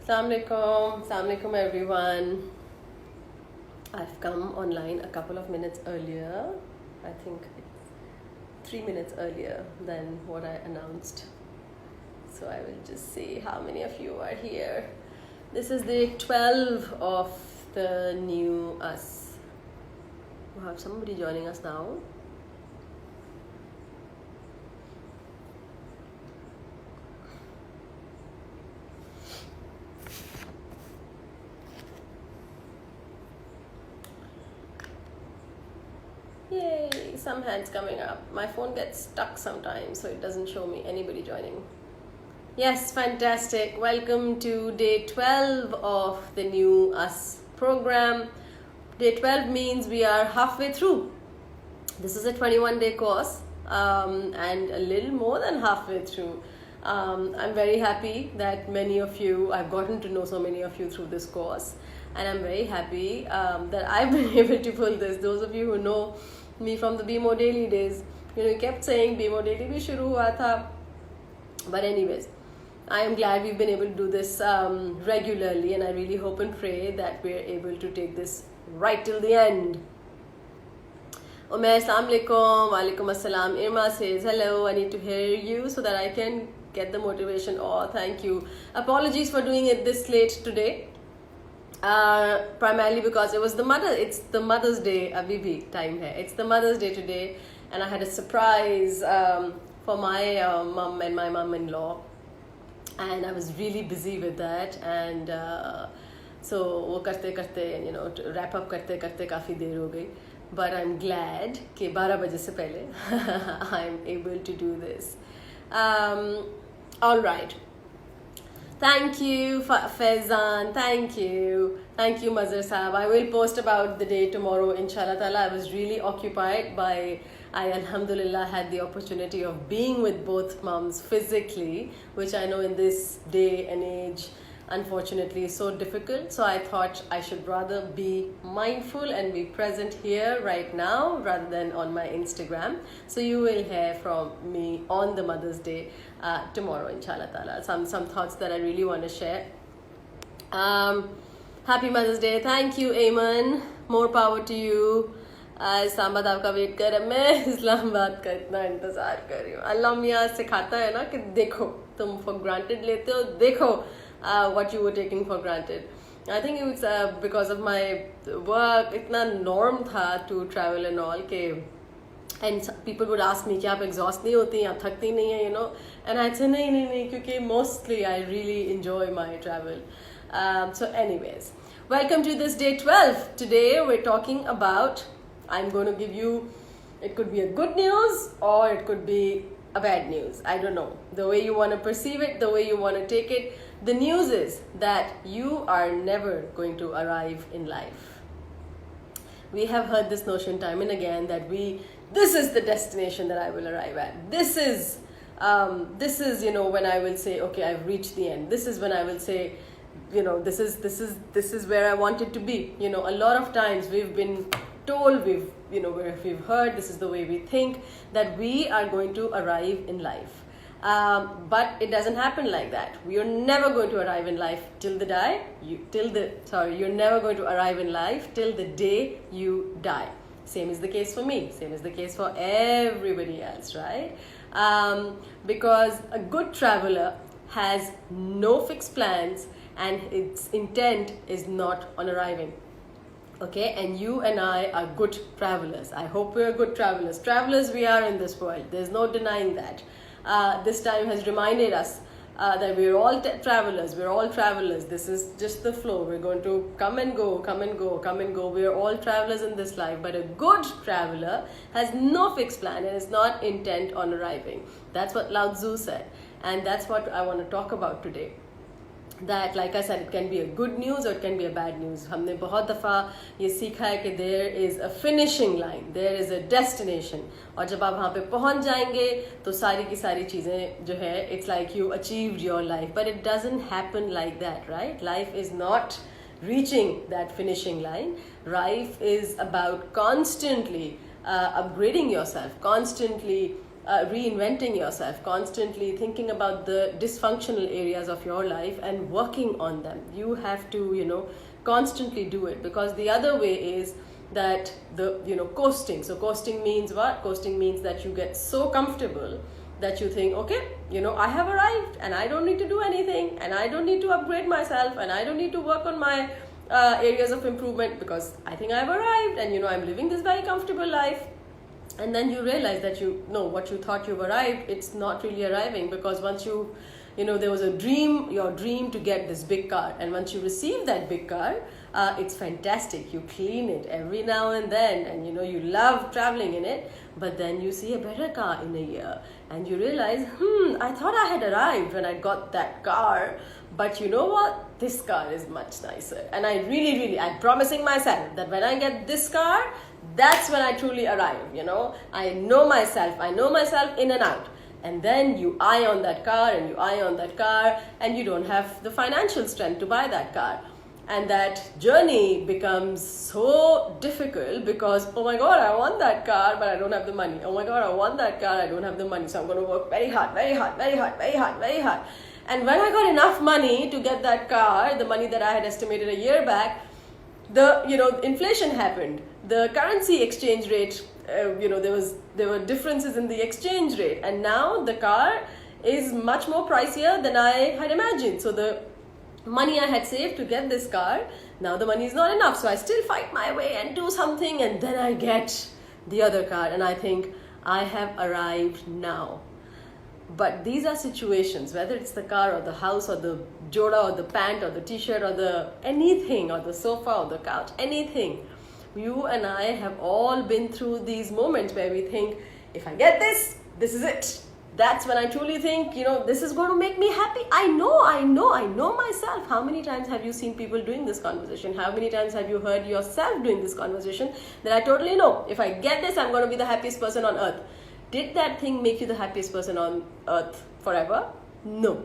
Assalamualaikum everyone. I've come online a couple of minutes earlier. I think it's 3 minutes earlier than what I announced. So I will just see how many of you are here. This is day 12 of the new us. We have somebody joining us now. Yay, some hands coming up. My phone gets stuck sometimes, so it doesn't show me anybody joining. Yes, fantastic. Welcome to day 12 of the new us program. Day 12 means we are halfway through. This is a 21-day course and a little more than halfway through. I'm very happy that many of you, I've gotten to know so many of you through this course, and I'm very happy that I've been able to pull this. Those of you who know me from the BMO Daily days, you kept saying BMO Daily bhi shuru hua tha. But anyways, I am glad we've been able to do this regularly, and I really hope and pray that we're able to take this right till the end. Umair, assalamualaikum, walaikum assalam. Irma says, hello, I need to hear you so that I can get the motivation. Oh, thank you. Apologies for doing it this late today. Primarily because it's the Mother's Day, Abhi time hai. It's the Mother's Day today, and I had a surprise for my mum and my mum-in-law, and I was really busy with that, and so wo karte and wrap up karte काफी देर हो गई. But I'm glad कि 12 बजे से पहले I'm able to do this. All right. Thank you, Faizan. Thank you, Mazhar Saab. I will post about the day tomorrow, inshallah ta'ala. I was really occupied by, I alhamdulillah had the opportunity of being with both moms physically, which I know in this day and age, unfortunately, is so difficult. So I thought I should rather be mindful and be present here right now rather than on my Instagram. So you will hear from me on the Mother's Day tomorrow, inshallah ta'ala. Some thoughts that I really want to share. Happy Mother's Day. Thank you, Ayman. More power to you. Islamabad आपका wait कर रहा है, मैं इस्लामाबाद का इतना इंतज़ार कर रही हूँ. अल्लाह मियाँ सिखाता है ना कि देखो, तुम for granted लेते हो, देखो what you were taking for granted. I think it was because of my work, itna norm tha to travel and all ke, and people would ask me कि आप exhaust नहीं होती, आप थकती नहीं है, and I'd say नहीं क्योंकि mostly I really enjoy my travel. So anyways, welcome to this day 12. Today we're talking about, I'm going to give you, it could be a good news or it could be a bad news. I don't know. The way you want to perceive it, the way you want to take it. The news is that you are never going to arrive in life. We have heard this notion time and again that this is the destination that I will arrive at. This is when I will say, okay, I've reached the end. This is when I will say, this is where I wanted to be. A lot of times we've been told, we've heard, this is the way we think, that we are going to arrive in life. But it doesn't happen like that. You're never going to arrive in life till the day you're never going to arrive in life till the day you die. Same is the case for me. Same is the case for everybody else, right? Because a good traveler has no fixed plans and its intent is not on arriving. Okay, and you and I are good travelers. I hope we're good travelers. Travelers we are in this world. There's no denying that. This time has reminded us that we're all travelers. We're all travelers. This is just the flow. We're going to come and go, come and go, come and go. We're all travelers in this life. But a good traveler has no fixed plan and is not intent on arriving. That's what Lao Tzu said. And that's what I want to talk about today. That, like I said, it can be a good news or it can be a bad news. हमने बहुत दफ़ा ये सीखा है कि there is a finishing line, there is a destination. और जब आप वहाँ पे पहुँच जाएंगे तो सारी की सारी चीज़ें जो है, it's like you achieved your life. But it doesn't happen like that, right? Life is not reaching that finishing line. Life is about constantly upgrading yourself, constantly reinventing yourself, constantly thinking about the dysfunctional areas of your life and working on them. You have to, constantly do it, because the other way is that coasting. So coasting means what? Coasting means that you get so comfortable that you think, okay, I have arrived and I don't need to do anything, and I don't need to upgrade myself, and I don't need to work on my areas of improvement, because I think I've arrived and I'm living this very comfortable life. And then you realize that what you thought you've arrived, it's not really arriving, because once there was your dream to get this big car, and once you receive that big car, it's fantastic. You clean it every now and then, and you love traveling in it. But then you see a better car in a year, and you realize, I thought I had arrived when I got that car, but you know what? This car is much nicer. And I'm promising myself that when I get this car, that's when I truly arrive. I know myself in and out. And then you eye on that car, and you eye on that car, and you don't have the financial strength to buy that car. And that journey becomes so difficult, because, oh my God, I want that car, but I don't have the money. Oh my God, I want that car, I don't have the money. So I'm going to work very hard, very hard, very hard, very hard, very hard. And when I got enough money to get that car, the money that I had estimated a year back, inflation happened. The currency exchange rate, there were differences in the exchange rate, and now the car is much more pricier than I had imagined. So the money I had saved to get this car, now the money is not enough. So I still fight my way and do something, and then I get the other car, and I think I have arrived now. But these are situations, whether it's the car or the house or the joda or the pant or the t-shirt or the anything, or the sofa or the couch, anything. You and I have all been through these moments where we think, if I get this is it. That's when I truly think, this is going to make me happy. I know myself. How many times have you seen people doing this conversation? How many times have you heard yourself doing this conversation? That I totally know. If I get this, I'm going to be the happiest person on earth. Did that thing make you the happiest person on earth forever? No.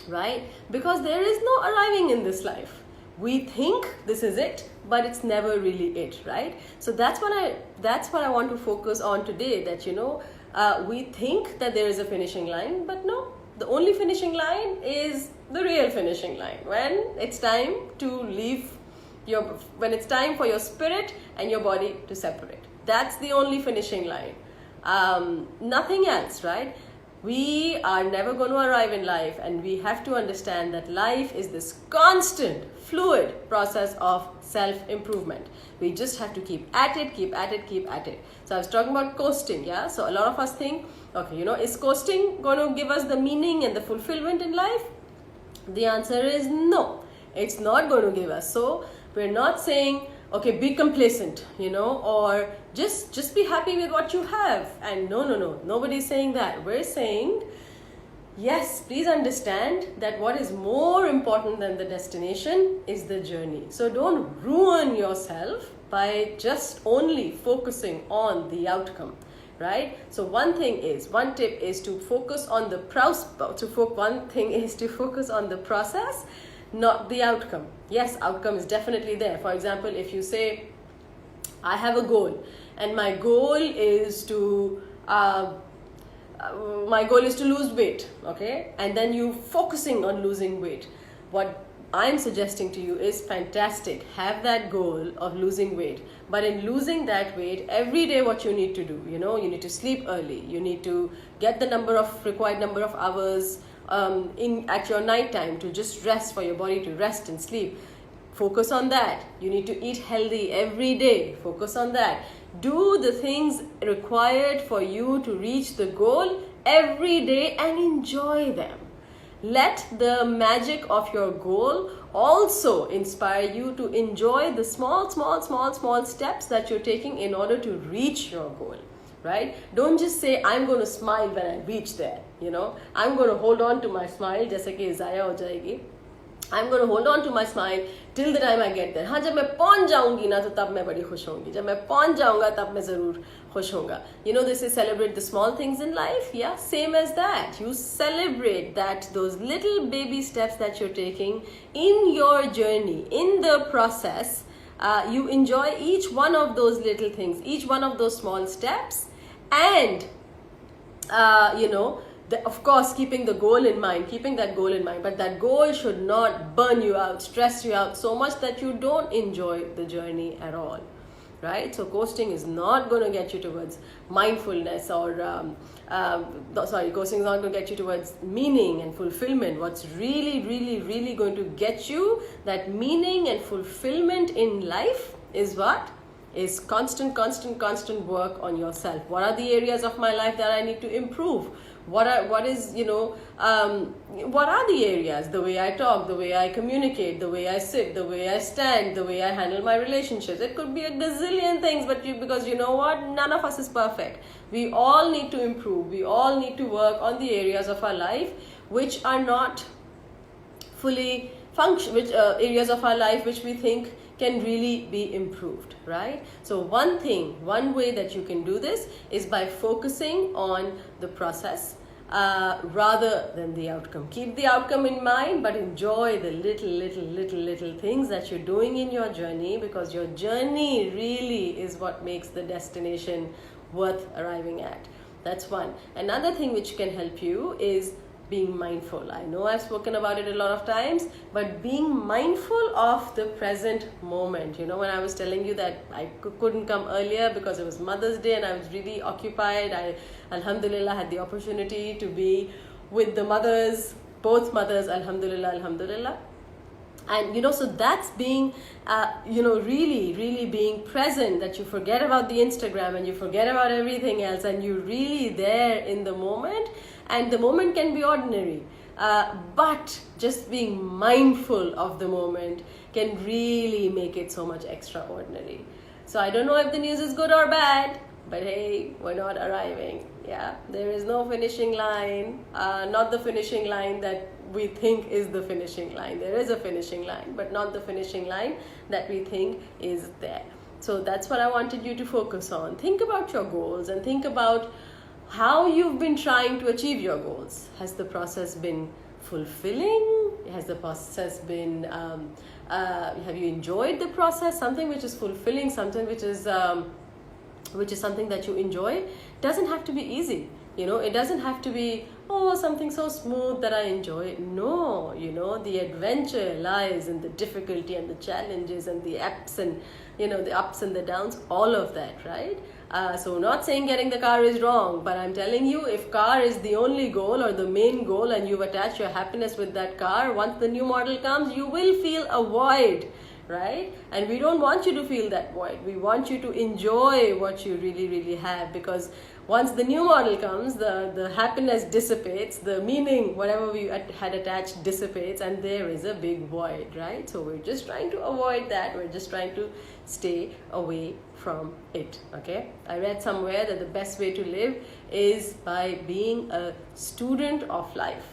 Right? Because there is no arriving in this life. We think this is it, but it's never really it, right? So that's what I want to focus on today, that we think that there is a finishing line, but no, the only finishing line is the real finishing line. When it's time to leave when it's time for your spirit and your body to separate. That's the only finishing line. Nothing else, right? We are never going to arrive in life, and we have to understand that life is this constant, fluid process of self-improvement. We just have to keep at it. So I was talking about coasting, yeah? So a lot of us think, okay, is coasting going to give us the meaning and the fulfillment in life? The answer is no, it's not going to give us. So we're not saying, okay, be complacent, or just be happy with what you have. And no, nobody's saying that. We're saying, yes, please understand that what is more important than the destination is the journey. So don't ruin yourself by just only focusing on the outcome, right? So one tip is to focus on the process, not the outcome. Yes, outcome is definitely there. For example, if you say, I have a goal, and my goal is to lose weight, okay? And then you focusing on losing weight. What I'm suggesting to you is fantastic. Have that goal of losing weight. But in losing that weight, every day what you need to do, you need to sleep early. You need to get the required number of hours at your night time to just rest, for your body to rest and sleep. Focus on that. You need to eat healthy every day. Focus on that. Do the things required for you to reach the goal every day and enjoy them. Let the magic of your goal also inspire you to enjoy the small steps that you're taking in order to reach your goal, right? Don't just say, I'm going to smile when I reach there, I'm going to hold on to my smile, jaise ki zaya ho jayegi. I'm going to hold on to my smile till the time I get there. हाँ, जब मैं पहुंच जाऊंगी ना, तो तब मैं बड़ी खुश होंगी. जब मैं पहुंच जाऊंगा, तब मैं जरूर खुश होऊंगा. This is celebrate the small things in life. Yeah, same as that. You celebrate those little baby steps that you're taking in your journey, in the process. You enjoy each one of those little things, each one of those small steps, and of course, keeping the goal in mind, keeping that goal in mind, but that goal should not burn you out, stress you out so much that you don't enjoy the journey at all, right? So coasting is not going to get you towards mindfulness coasting is not going to get you towards meaning and fulfillment. What's really, really, really going to get you that meaning and fulfillment in life is what? Is constant work on yourself. What are the areas of my life that I need to improve? What are the areas? The way I talk, the way I communicate, the way I sit, the way I stand, the way I handle my relationships. It could be a gazillion things, because you know what? None of us is perfect. We all need to improve. We all need to work on the areas of our life which are not fully areas of our life which we think can really be improved, right? So one way that you can do this is by focusing on the process rather than the outcome. Keep the outcome in mind, but enjoy the little things that you're doing in your journey, because your journey really is what makes the destination worth arriving at. That's one. Another thing which can help you is being mindful. I know I've spoken about it a lot of times, but being mindful of the present moment. When I was telling you that I couldn't come earlier because it was Mother's Day and I was really occupied, I, alhamdulillah, had the opportunity to be with the mothers, both mothers, alhamdulillah. And so that's being really being present, that you forget about the Instagram and you forget about everything else and you're really there in the moment. And the moment can be ordinary, but just being mindful of the moment can really make it so much extraordinary. So I don't know if the news is good or bad, but hey, we're not arriving. Yeah, there is no finishing line, not the finishing line that we think is the finishing line. There is a finishing line, but not the finishing line that we think is there. So that's what I wanted you to focus on. Think about your goals and think about how you've been trying to achieve your goals. Has the process been fulfilling? Has the process been, have you enjoyed the process? Something which is fulfilling, something which is something that you enjoy, doesn't have to be easy. It doesn't have to be, something so smooth that I enjoy it. No, the adventure lies in the difficulty and the challenges and the ups and, the ups and the downs, all of that, right? So not saying getting the car is wrong, but I'm telling you, if car is the only goal or the main goal and you've attached your happiness with that car, once the new model comes, you will feel a void, right? And we don't want you to feel that void. We want you to enjoy what you really, really have, because once the new model comes, the happiness dissipates, the meaning, whatever we had attached, dissipates, and there is a big void, right? So we're just trying to avoid that. We're just trying to stay away from it, okay? I read somewhere that the best way to live is by being a student of life,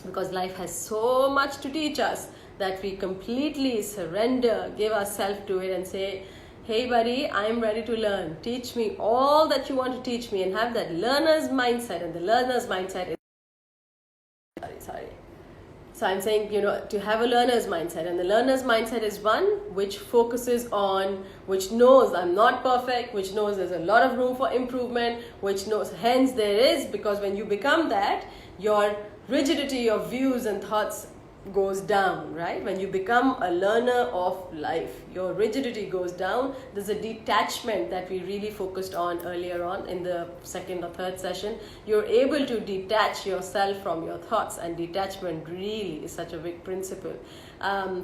because life has so much to teach us that we completely surrender, give ourselves to it and say, hey buddy, I'm ready to learn. Teach me all that you want to teach me, and have that learner's mindset. And the learner's mindset is, So I'm saying, to have a learner's mindset. And the learner's mindset is one which focuses on, which knows I'm not perfect, which knows there's a lot of room for improvement, which knows, hence there is, because when you become that, your rigidity of views and thoughts goes down, right? When you become a learner of life, your rigidity goes down. There's a detachment that we really focused on earlier on in the second or third session. You're able to detach yourself from your thoughts, and detachment really is such a big principle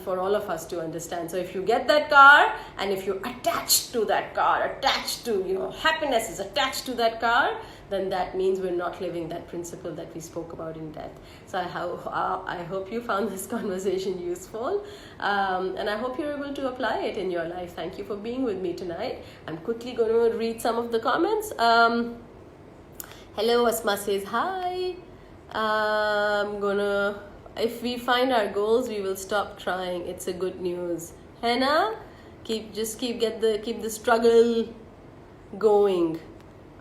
for all of us to understand. So if you get that car, and if you're attached to that car, attached to, happiness is attached to that car, then that means we're not living that principle that we spoke about in depth. So I hope you found this conversation useful, and I hope you're able to apply it in your life. Thank you for being with me tonight. I'm quickly going to read some of the comments. Hello, Asma says hi. If we find our goals, we will stop trying. It's a good news. Hannah, keep the struggle going.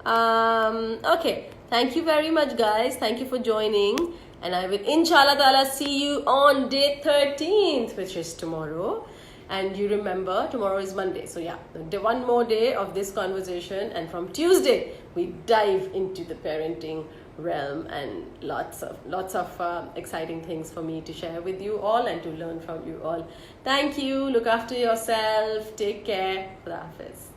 Okay, thank you very much, guys. Thank you for joining, and I will inshallah ta'ala see you on day 13th, which is tomorrow. And you remember, tomorrow is Monday. So yeah, one more day of this conversation, and from Tuesday we dive into the parenting realm, and lots of exciting things for me to share with you all and to learn from you all. Thank you. Look after yourself. Take care. Khuda Hafiz.